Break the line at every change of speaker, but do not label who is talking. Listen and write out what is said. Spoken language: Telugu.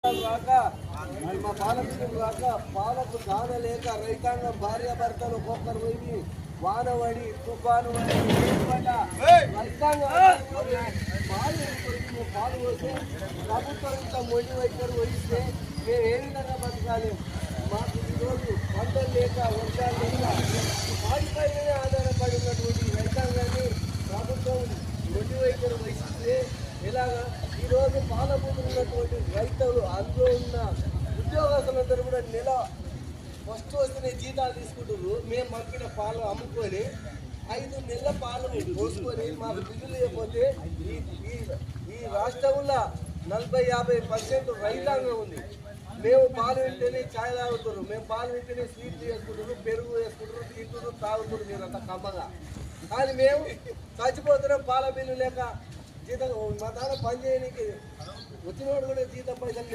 రాక మా పాలకులు రాక పాలకు దాన లేక రైతాంగం భార్యాభర్తలు ఒక్కొక్కరు పోయి వానవడి తుఫాను రైతాంగం పాలు పోతే ప్రభుత్వం ఇంత మొండి వైఖరి వహిస్తే మేము ఏ విధంగా బతకాలి? మాకు ఈరోజు పంటలు లేక వర్షాలు లేక పాడిపైనే ఆధారపడి ఉన్నటువంటి రైతాంగాన్ని ప్రభుత్వం మొండి వైఖరి వహిస్తే ఎలాగా? ఈరోజు పాలభూములు ఉన్నటువంటి రైతులు అందులో ఉన్న ఉద్యోగస్తులందరూ కూడా నెల ఫస్ట్ వస్తేనే జీతాలు తీసుకుంటారు. మేము పంపిన పాలు అమ్ముకొని 5 నెలల పాలు పోసుకొని మాకు బిల్లు లేకపోతే ఈ రాష్ట్రంలో 40-50% రైతాంగం ఉంది. మేము పాలు వింటేనే ఛాయ్ తాగుతారు, మేము పాలు వింటేనే స్వీట్ చేసుకుంటారు, పెరుగు వేసుకుంటారు, తింటారు, తాగుతారు మీరు అంత కమ్మగా. కానీ మేము చచ్చిపోతున్నాం పాల బిల్లు లేక. జీతం మా తాను పని చేయడానికి వచ్చినోడు కూడా జీతం పైసలు